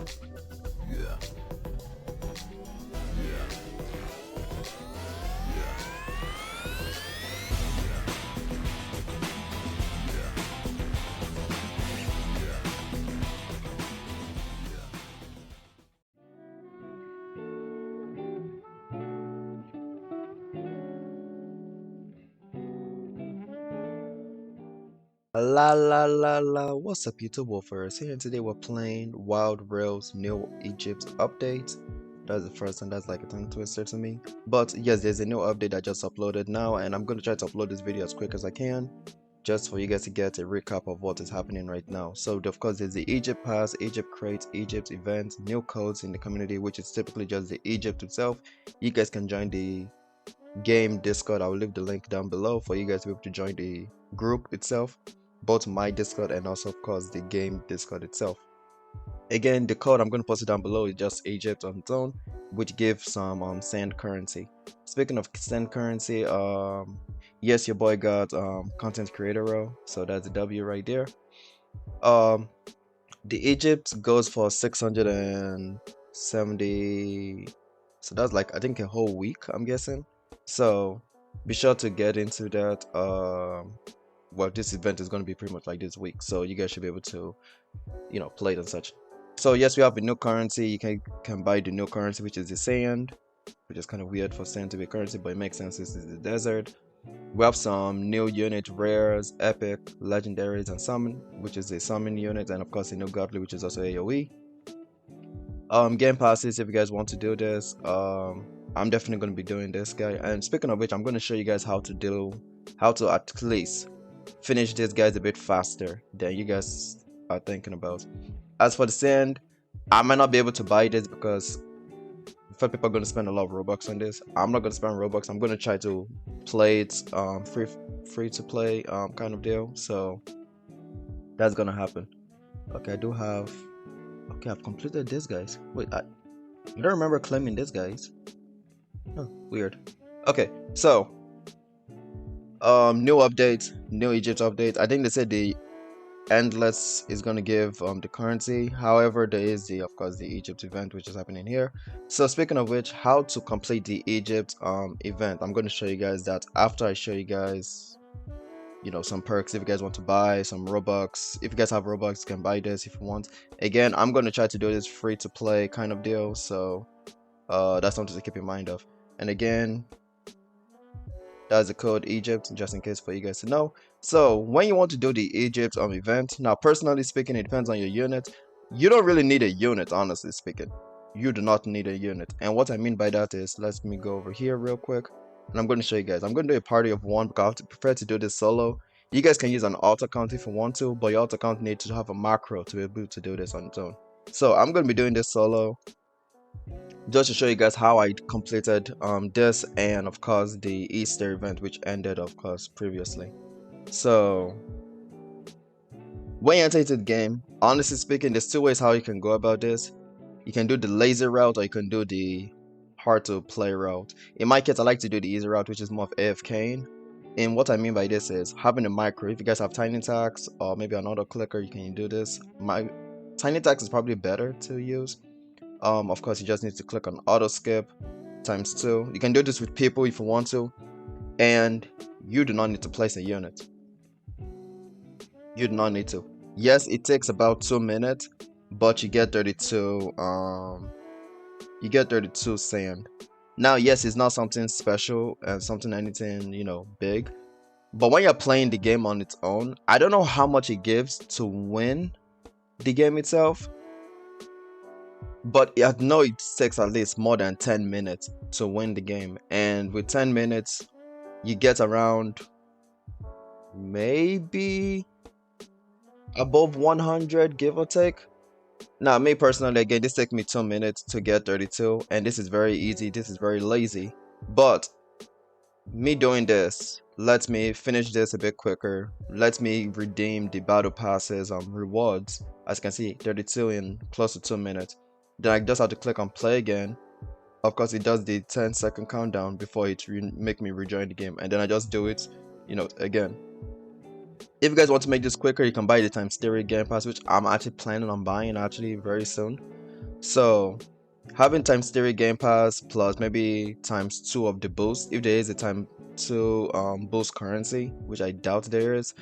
Yeah. Yeah. Yeah. La la la la, what's up YouTube Wolfers? Here and today we're playing Wild Rails New Egypt update. That's the first and that's like a tongue twister to me. But yes, there's a new update I just uploaded now, and I'm gonna try to upload this video as quick as I can, just for you guys to get a recap of what is happening right now. So of course there's the Egypt Pass, Egypt Crates, Egypt events, new codes in the community, which is typically just the Egypt itself. You guys can join the game Discord. I'll leave the link down below for you guys to be able to join the group itself, both my Discord and also of course the game Discord itself. Again, the code I'm going to post it down below is just Egypt on its own, which gives some sand currency. Speaking of sand currency, yes, your boy got content creator role, so that's a W right there. The Egypt goes for 670, so that's like I think a whole week, I'm guessing. So be sure to get into that. Well, this event is going to be pretty much like this week, so you guys should be able to, you know, play it and such. So yes, we have a new currency. You can buy the new currency, which is the sand, which is kind of weird for sand to be currency, but it makes sense. This is the desert. We have some new unit rares, epic, legendaries, and summon, which is a summon unit, and of course a new godly, which is also AoE. Game passes if you guys want to do this. I'm definitely going to be doing this, guy. And speaking of which, I'm going to show you guys how to at least finish this guys a bit faster than you guys are thinking about. As for the sand, I might not be able to buy this because people are going to spend a lot of Robux on this. I'm not going to spend Robux. I'm going to try to play it free to play kind of deal. So that's going to happen. Okay, I do have. Okay, I've completed this, guys. Wait, you don't remember claiming this, guys? Oh, weird. Okay, so new update, new Egypt update. I think they said the endless is going to give the currency. However, there is the of course the Egypt event which is happening here. So speaking of which, how to complete the Egypt event, I'm going to show you guys that after I show you guys, you know, some perks. If you guys want to buy some Robux, if you guys have Robux, you can buy this if you want. Again, I'm going to try to do this free to play kind of deal, so that's something to keep in mind of. And again, that's the code Egypt, just in case for you guys to know. So when you want to do the Egypt event, now personally speaking, it depends on your unit. You don't really need a unit, honestly speaking. You do not need a unit. And what I mean by that is, let me go over here real quick, and I'm going to show you guys. I'm going to do a party of one because I prefer to do this solo. You guys can use an alt account if you want to, but your alt account needs to have a macro to be able to do this on its own. So I'm going to be doing this solo, just to show you guys how I completed this and of course the Easter event which ended of course previously. So when you enter into the game, honestly speaking, there's two ways how you can go about this. You can do the lazy route or you can do the hard to play route. In my case, I like to do the easy route, which is more of AFKing. And what I mean by this is having a micro. If you guys have tiny tax or maybe an auto clicker, you can do this. My tiny tax is probably better to use. Of course, you just need to click on auto skip ×2. You can do this with people if you want to, and you do not need to place a unit. You do not need to. Yes, it takes about 2 minutes, but you get 32. You get 32 sand. Now, yes, it's not something special and something anything, you know, big. But when you're playing the game on its own, I don't know how much it gives to win the game itself. But I know it takes at least more than 10 minutes to win the game. And with 10 minutes, you get around maybe above 100, give or take. Now, me personally, again, this takes me 2 minutes to get 32. And this is very easy. This is very lazy. But me doing this lets me finish this a bit quicker. Lets me redeem the battle passes rewards. As you can see, 32 in close to 2 minutes. Then I just have to click on play again. Of course, it does the 10-second countdown before it make me rejoin the game, and then I just do it, you know, again. If you guys want to make this quicker, you can buy the ×3 game pass, which I'm actually planning on buying actually very soon. So having times 3 game pass plus maybe times 2 of the boost, if there is a time 2 boost currency, which I doubt there is,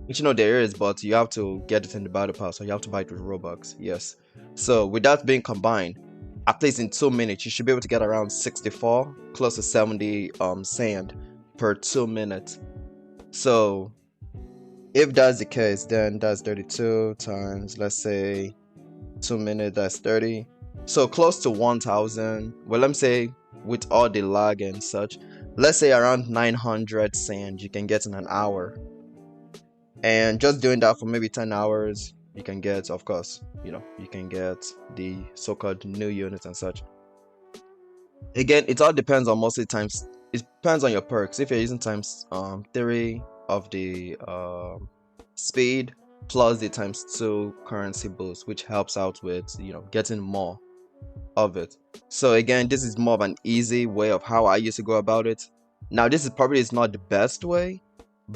which you know there is, but you have to get it in the battle pass, so you have to buy it with Robux. Yes. So with that being combined, at least in 2 minutes, you should be able to get around 64, close to 70 sand per 2 minutes. So if that's the case, then that's 32 times, let's say 2 minutes, that's 30. So close to 1000. Well, let me say with all the lag and such, let's say around 900 sand you can get in an hour. And just doing that for maybe 10 hours, you can get, of course, you can get the so-called new units and such. Again, it all depends on mostly times. It depends on your perks. If you're using times 3 of the speed plus the times 2 currency boost, which helps out with getting more of it. So again, this is more of an easy way of how I used to go about it. Now this is probably is not the best way,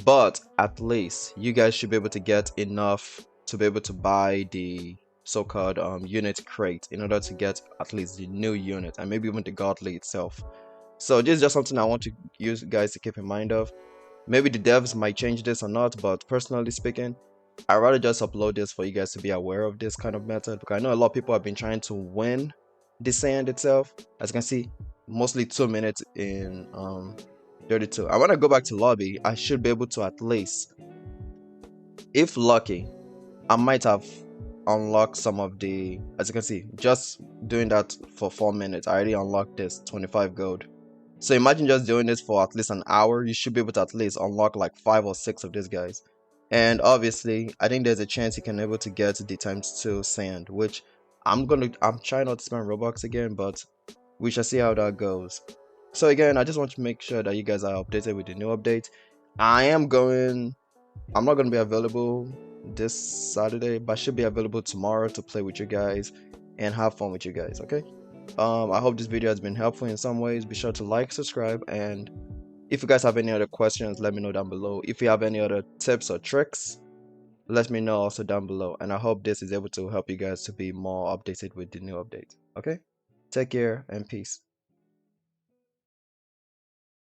but at least you guys should be able to get enough to be able to buy the so-called unit crate in order to get at least the new unit and maybe even the godly itself. So this is just something I want you guys to keep in mind of. Maybe the devs might change this or not, but personally speaking, I'd rather just upload this for you guys to be aware of this kind of method, because I know a lot of people have been trying to win the sand itself. As you can see, mostly 2 minutes in 32. I want to go back to lobby. I should be able to at least, if lucky, I might have unlocked some of the, as you can see, just doing that for 4 minutes, I already unlocked this 25 gold. So imagine just doing this for at least an hour, you should be able to at least unlock like 5 or 6 of these guys. And obviously, I think there's a chance you can able to get the times 2 sand, which I'm trying not to spend Robux again, but we shall see how that goes. So again, I just want to make sure that you guys are updated with the new update. I'm not gonna be available this Saturday, but I should be available tomorrow to play with you guys and have fun with you guys, okay? I hope this video has been helpful in some ways. Be sure to like, subscribe, and if you guys have any other questions, let me know down below. If you have any other tips or tricks, let me know also down below. And I hope this is able to help you guys to be more updated with the new update. Okay? Take care and peace.